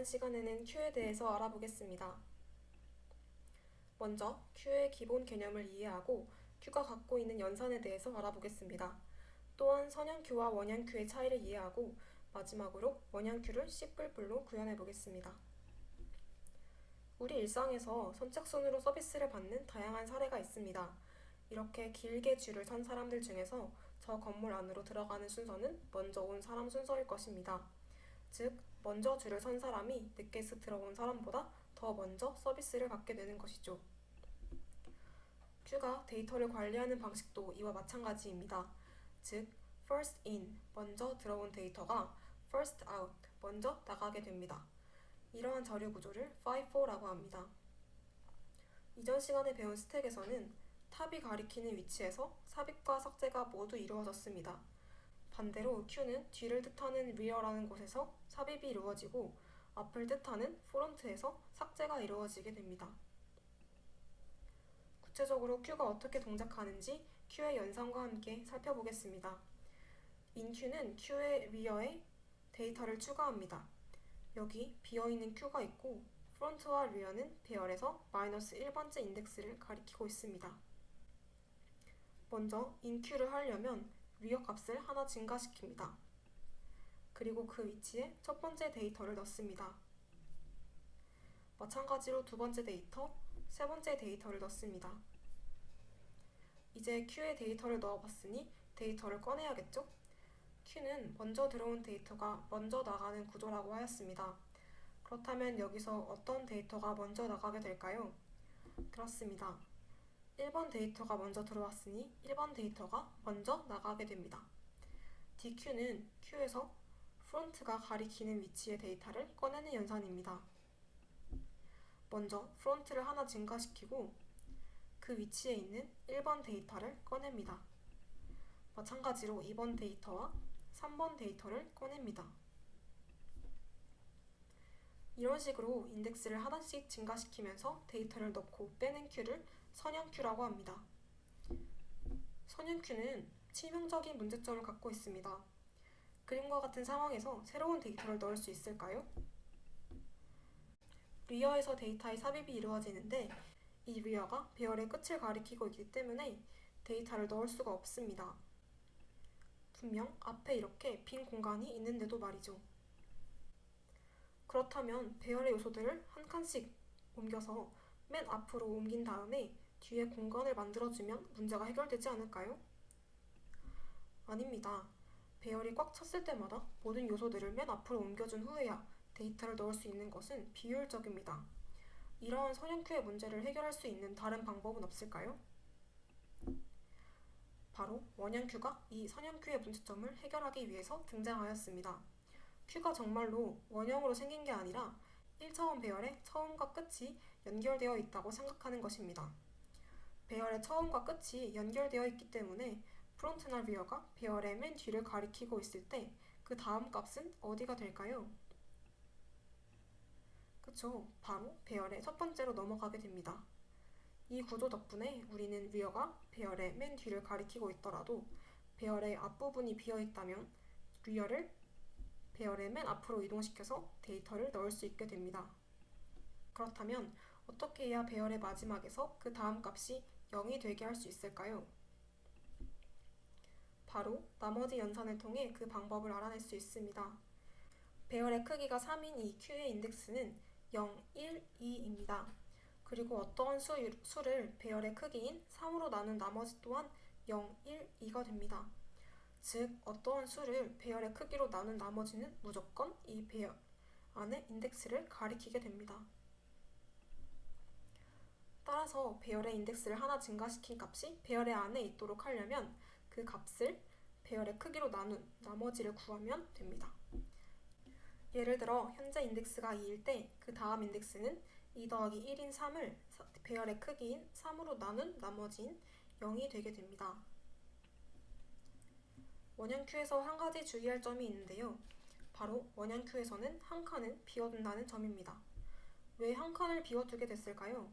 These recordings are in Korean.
이번 시간에는 Q에 대해서 알아보겠습니다. 먼저 Q의 기본 개념을 이해하고 Q가 갖고 있는 연산에 대해서 알아보겠습니다. 또한 선형 Q와 원형 Q의 차이를 이해하고 마지막으로 원형 Q를 C뿔뿔로 구현해 보겠습니다. 우리 일상에서 선착순으로 서비스를 받는 다양한 사례가 있습니다. 이렇게 길게 줄을 선 사람들 중에서 저 건물 안으로 들어가는 순서는 먼저 온 사람 순서일 것입니다. 즉, 먼저 줄을 선 사람이 늦게 들어온 사람보다 더 먼저 서비스를 받게 되는 것이죠. Q가 데이터를 관리하는 방식도 이와 마찬가지입니다. 즉, first in, 먼저 들어온 데이터가 first out, 먼저 나가게 됩니다. 이러한 자료 구조를 FIFO라고 합니다. 이전 시간에 배운 스택에서는 탑이 가리키는 위치에서 삽입과 삭제가 모두 이루어졌습니다. 반대로 Q는 뒤를 뜻하는 rear라는 곳에서 삽입이 이루어지고 앞을 뜻하는 front에서 삭제가 이루어지게 됩니다. 구체적으로 Q가 어떻게 동작하는지 Q의 연산과 함께 살펴보겠습니다. inQ는 Q의 rear에 데이터를 추가합니다. 여기 비어있는 Q가 있고 front와 rear는 배열에서 -1번째 인덱스를 가리키고 있습니다. 먼저 inQ를 하려면 rear 값을 하나 증가시킵니다. 그리고 그 위치에 첫 번째 데이터를 넣습니다. 마찬가지로 두 번째 데이터, 세 번째 데이터를 넣습니다. 이제 Q의 데이터를 넣어봤으니 데이터를 꺼내야겠죠? Q는 먼저 들어온 데이터가 먼저 나가는 구조라고 하였습니다. 그렇다면 여기서 어떤 데이터가 먼저 나가게 될까요? 그렇습니다. 1번 데이터가 먼저 들어왔으니 1번 데이터가 먼저 나가게 됩니다. DQ는 Q에서 프론트가 가리키는 위치의 데이터를 꺼내는 연산입니다. 먼저 프론트를 하나 증가시키고 그 위치에 있는 1번 데이터를 꺼냅니다. 마찬가지로 2번 데이터와 3번 데이터를 꺼냅니다. 이런 식으로 인덱스를 하나씩 증가시키면서 데이터를 넣고 빼는 Q를 선형 Q라고 합니다. 선형 Q는 치명적인 문제점을 갖고 있습니다. 그림과 같은 상황에서 새로운 데이터를 넣을 수 있을까요? rear에서 데이터의 삽입이 이루어지는데 이 rear가 배열의 끝을 가리키고 있기 때문에 데이터를 넣을 수가 없습니다. 분명 앞에 이렇게 빈 공간이 있는데도 말이죠. 그렇다면 배열의 요소들을 한 칸씩 옮겨서 맨 앞으로 옮긴 다음에 뒤에 공간을 만들어주면 문제가 해결되지 않을까요? 아닙니다. 배열이 꽉 찼을 때마다 모든 요소들을 맨 앞으로 옮겨준 후에야 데이터를 넣을 수 있는 것은 비효율적입니다. 이러한 선형 Q의 문제를 해결할 수 있는 다른 방법은 없을까요? 바로 원형 Q가 이 선형 Q의 문제점을 해결하기 위해서 등장하였습니다. Q가 정말로 원형으로 생긴 게 아니라 1차원 배열의 처음과 끝이 연결되어 있다고 생각하는 것입니다. 배열의 처음과 끝이 연결되어 있기 때문에 프론트나 리어가 배열의 맨 뒤를 가리키고 있을 때 그 다음 값은 어디가 될까요? 그쵸, 바로 배열의 첫 번째로 넘어가게 됩니다. 이 구조 덕분에 우리는 리어가 배열의 맨 뒤를 가리키고 있더라도 배열의 앞부분이 비어있다면 리어를 배열의 맨 앞으로 이동시켜서 데이터를 넣을 수 있게 됩니다. 그렇다면 어떻게 해야 배열의 마지막에서 그 다음 값이 0이 되게 할 수 있을까요? 바로 나머지 연산을 통해 그 방법을 알아낼 수 있습니다. 배열의 크기가 3인 이 Q의 인덱스는 0, 1, 2입니다. 그리고 어떠한 수를 배열의 크기인 3으로 나눈 나머지 또한 0, 1, 2가 됩니다. 즉, 어떠한 수를 배열의 크기로 나눈 나머지는 무조건 이 배열 안에 인덱스를 가리키게 됩니다. 따라서 배열의 인덱스를 하나 증가시킨 값이 배열의 안에 있도록 하려면 그 값을 배열의 크기로 나눈 나머지를 구하면 됩니다. 예를 들어 현재 인덱스가 2일 때 그 다음 인덱스는 2 더하기 1인 3을 배열의 크기인 3으로 나눈 나머지인 0이 되게 됩니다. 원형 Q에서 한 가지 주의할 점이 있는데요. 바로 원형 Q에서는 한 칸은 비워둔다는 점입니다. 왜 한 칸을 비워두게 됐을까요?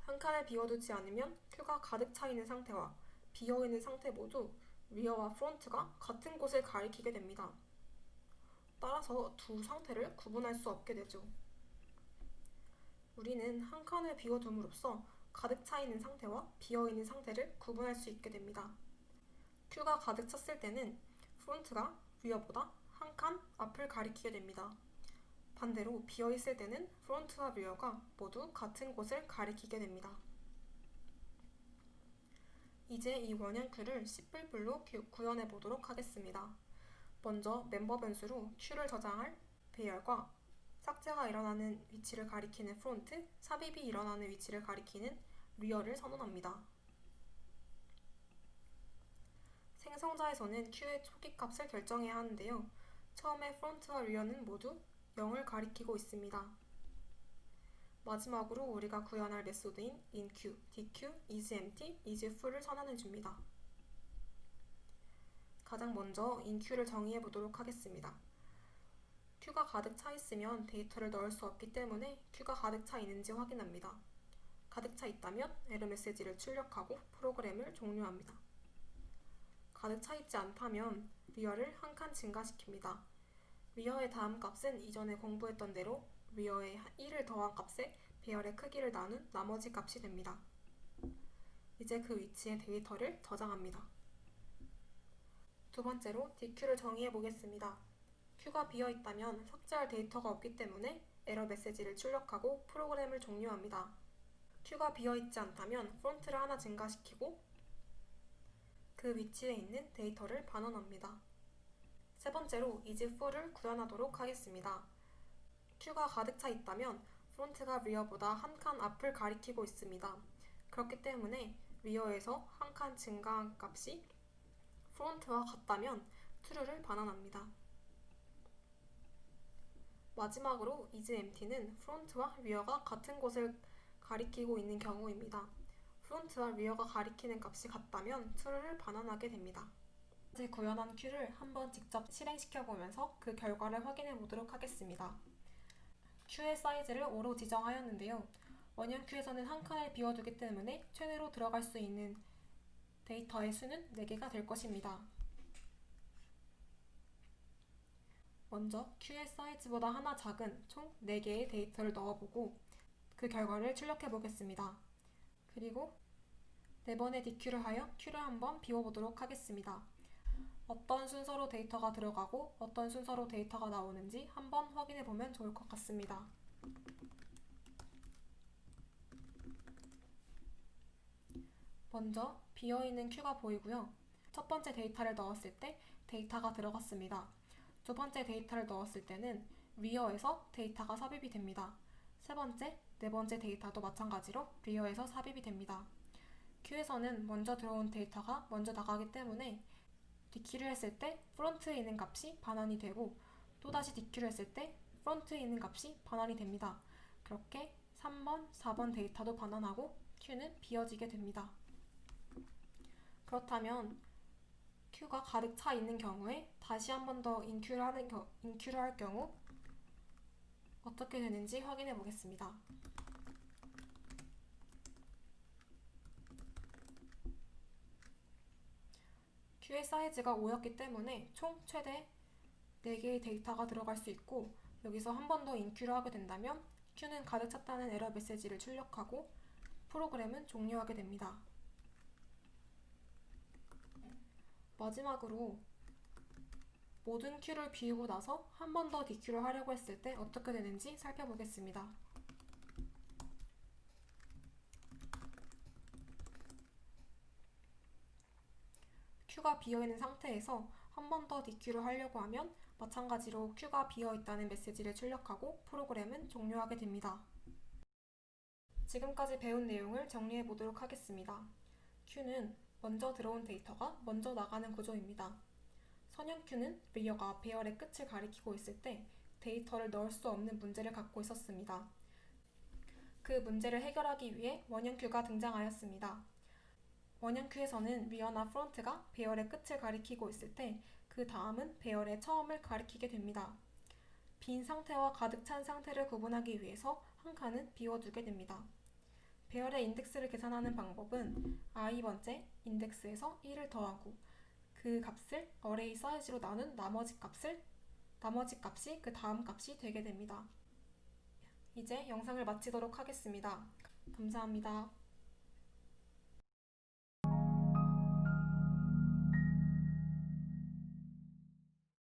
한 칸을 비워두지 않으면 Q가 가득 차 있는 상태와 비어있는 상태 모두 리어와 프론트가 같은 곳을 가리키게 됩니다. 따라서 두 상태를 구분할 수 없게 되죠. 우리는 한 칸을 비워둠으로써 가득 차 있는 상태와 비어 있는 상태를 구분할 수 있게 됩니다. 큐가 가득 찼을 때는 프론트가 리어보다 한 칸 앞을 가리키게 됩니다. 반대로 비어 있을 때는 프론트와 리어가 모두 같은 곳을 가리키게 됩니다. 이제 이 원형 큐를 C++로 구현해 보도록 하겠습니다. 먼저 멤버 변수로 큐를 저장할 배열과 삭제가 일어나는 위치를 가리키는 프론트, 삽입이 일어나는 위치를 가리키는 리어를 선언합니다. 생성자에서는 큐의 초기 값을 결정해야 하는데요. 처음에 프론트와 리어는 모두 0을 가리키고 있습니다. 마지막으로 우리가 구현할 메소드인 inQ, dQ, isEmpty, isFull을 선언해줍니다. 가장 먼저 inQ를 정의해 보도록 하겠습니다. 큐가 가득 차 있으면 데이터를 넣을 수 없기 때문에 큐가 가득 차 있는지 확인합니다. 가득 차 있다면 에러 메시지를 출력하고 프로그램을 종료합니다. 가득 차 있지 않다면 리어를 한 칸 증가시킵니다. 리어의 다음 값은 이전에 공부했던 대로 리어의 1을 더한 값에 배열의 크기를 나눈 나머지 값이 됩니다. 이제 그 위치에 데이터를 저장합니다. 두 번째로 dQ를 정의해 보겠습니다. 큐가 비어 있다면 삭제할 데이터가 없기 때문에 에러 메시지를 출력하고 프로그램을 종료합니다. 큐가 비어 있지 않다면 프론트를 하나 증가시키고 그 위치에 있는 데이터를 반환합니다. 세 번째로 isFull을 구현하도록 하겠습니다. 큐가 가득 차 있다면 프론트가 리어보다 한 칸 앞을 가리키고 있습니다. 그렇기 때문에 리어에서 한 칸 증가한 값이 프론트와 같다면 true를 반환합니다. 마지막으로 isEmpty는 프론트와 리어가 같은 곳을 가리키고 있는 경우입니다. 프론트와 리어가 가리키는 값이 같다면 true를 반환하게 됩니다. 이제 구현한 큐를 한번 직접 실행시켜 보면서 그 결과를 확인해 보도록 하겠습니다. 큐의 사이즈를 5로 지정하였는데요. 원형 큐에서는 한 칸을 비워두기 때문에 최대로 들어갈 수 있는 데이터의 수는 4개가 될 것입니다. 먼저 큐의 사이즈보다 하나 작은 총 4개의 데이터를 넣어보고 그 결과를 출력해 보겠습니다. 그리고 4번의 dQ를 하여 큐를 한번 비워보도록 하겠습니다. 어떤 순서로 데이터가 들어가고 어떤 순서로 데이터가 나오는지 한번 확인해 보면 좋을 것 같습니다. 먼저 비어있는 큐가 보이고요. 첫 번째 데이터를 넣었을 때 데이터가 들어갔습니다. 두 번째 데이터를 넣었을 때는 리어에서 데이터가 삽입이 됩니다. 세 번째, 네 번째 데이터도 마찬가지로 리어에서 삽입이 됩니다. 큐에서는 먼저 들어온 데이터가 먼저 나가기 때문에 dQ를 했을 때 프론트에 있는 값이 반환이 되고 또다시 dQ를 했을 때 프론트에 있는 값이 반환이 됩니다. 그렇게 3번, 4번 데이터도 반환하고 큐는 비어지게 됩니다. 그렇다면 큐가 가득 차 있는 경우에 다시 한 번 더 inQ를 할 경우 어떻게 되는지 확인해 보겠습니다. 큐의 사이즈가 5였기 때문에 총 최대 4개의 데이터가 들어갈 수 있고 여기서 한 번 더 inQ를 하게 된다면 큐는 가득 찼다는 에러 메시지를 출력하고 프로그램은 종료하게 됩니다. 마지막으로 모든 큐를 비우고 나서 한 번 더 dQ를 하려고 했을 때 어떻게 되는지 살펴보겠습니다. 큐가 비어있는 상태에서 한 번 더 dQ를 하려고 하면 마찬가지로 큐가 비어있다는 메시지를 출력하고 프로그램은 종료하게 됩니다. 지금까지 배운 내용을 정리해 보도록 하겠습니다. 큐는 먼저 들어온 데이터가 먼저 나가는 구조입니다. 선형 큐는 리어가 배열의 끝을 가리키고 있을 때 데이터를 넣을 수 없는 문제를 갖고 있었습니다. 그 문제를 해결하기 위해 원형 큐가 등장하였습니다. 원형 큐에서는 리어나 프론트가 배열의 끝을 가리키고 있을 때 그 다음은 배열의 처음을 가리키게 됩니다. 빈 상태와 가득 찬 상태를 구분하기 위해서 한 칸은 비워두게 됩니다. 배열의 인덱스를 계산하는 방법은 i번째 인덱스에서 1을 더하고 그 값을 어레이 사이즈로 나눈 나머지 값을 나머지 값이 그 다음 값이 되게 됩니다. 이제 영상을 마치도록 하겠습니다. 감사합니다.